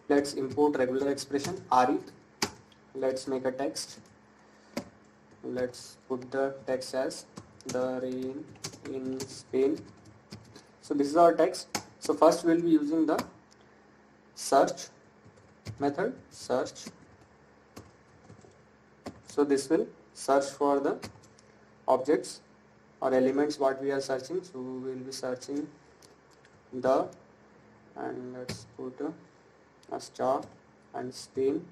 Let's import regular expression re. Let's make a text. Let's put the text as the rain in Spain. So this is our text. So first we'll be using the search method, search. So this will search for the objects or elements what we are searching. So we will be searching the, and let's put a star, and Spain.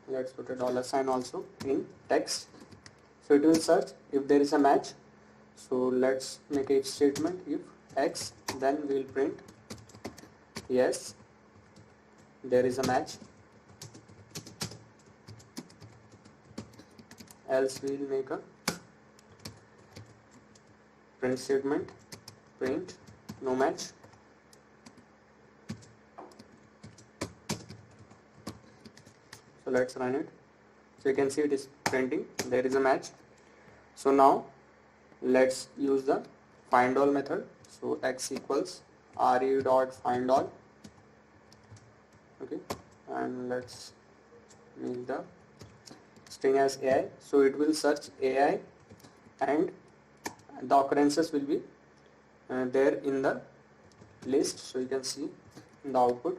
Let's put a dollar sign also in text. So it will search if there is a match. So let's make a if statement. If X, then we will print yes, there is a match. Else we will make a print statement, print no match. So let's run it. So you can see it is printing, there is a match. So now let's use the Findall method. So x equals re.Findall. Okay, and let's make the string as AI. So it will search AI and the occurrences will be there in the list. So you can see in the output.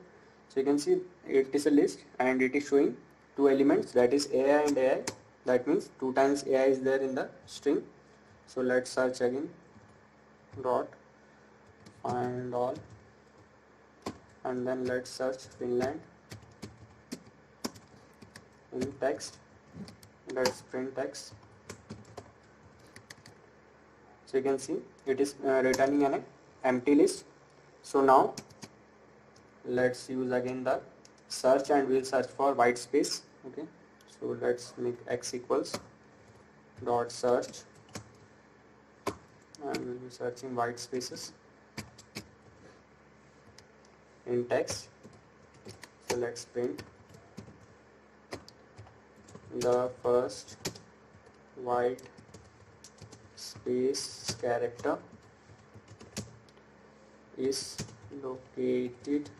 So you can see it is a list and it is showing two elements, that is AI and AI. That means 2 times AI is there in the string. So let's search again dot find all, and then let's search Finland in text. Let's print text. So you can see it is returning an empty list. So now let's use again the search and we'll search for white space. Okay, so let's make x equals dot search and we'll be searching white spaces in text. So let's print the first white space character is located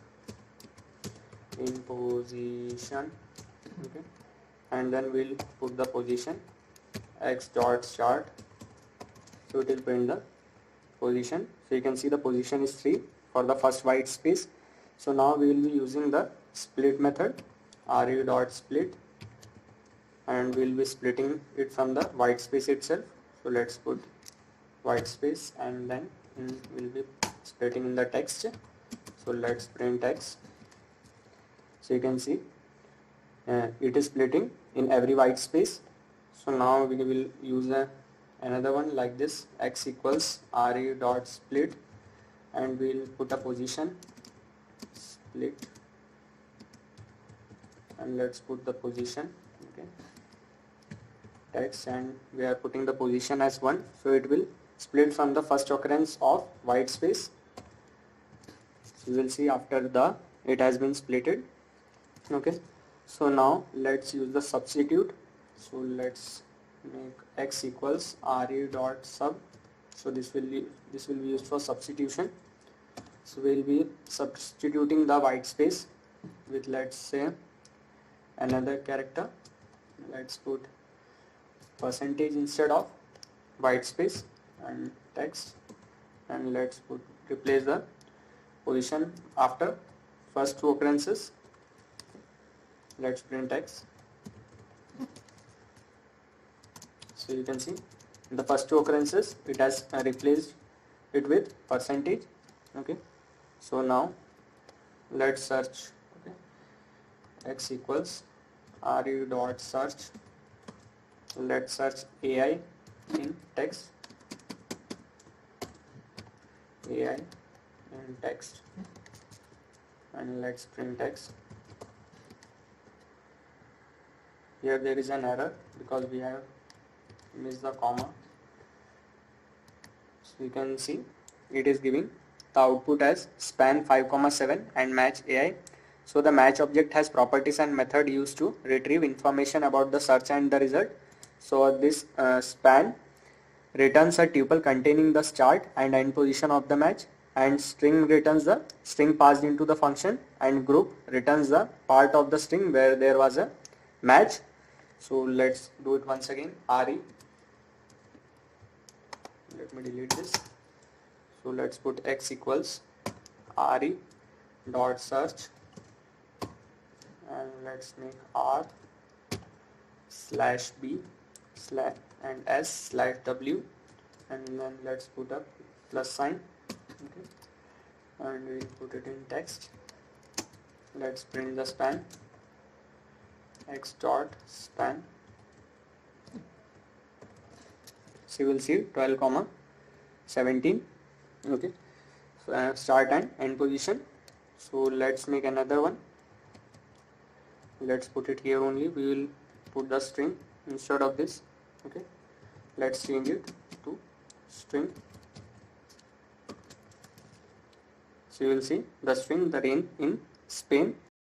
in position. Okay, and then we'll put the position x dot start. So it will print the position. So you can see the position is 3 for the first white space. So now we will be using the split method, re.split, and we will be splitting it from the white space itself. So let's put white space and then we will be splitting in the text. So let's print text. So you can see it is splitting in every white space. So now we will use another one like this, x equals re.split, and we will put a position split, and let's put the position. Okay, text, and we are putting the position as 1. So it will split from the first occurrence of white space. So you will see after the it has been splitted. Okay, so now let's use the substitute. So let's make x equals re dot sub. So this will be used for substitution. So we'll be substituting the white space with, let's say, another character. Let's put percentage instead of white space and text, and let's replace the position after first 2 occurrences. Let's print x. So you can see in the first 2 occurrences it has replaced it with percentage. Okay, so now let's search. Okay, x equals re dot search. Let's search AI in text, AI in text, and let's print text. Here there is an error because we have missed the comma. So you can see it is giving the output as span 5,7 and match AI. So the match object has properties and method used to retrieve information about the search and the result. So this span returns a tuple containing the start and end position of the match. and string returns the string passed into the function, and group returns the part of the string where there was a match. So let's do it once again. Re, let me delete this. So let's put x equals re dot search, and let's make r slash b slash and s slash w, and then let's put a plus sign. Okay, and we'll put it in text. Let's print the span, x dot span. So you will see 12 comma 17. Okay, so start and end position. So let's make another one. Let's put it here only. We will put the string instead of this. Okay, let's change it to string. So you will see the string, the rain in Spain,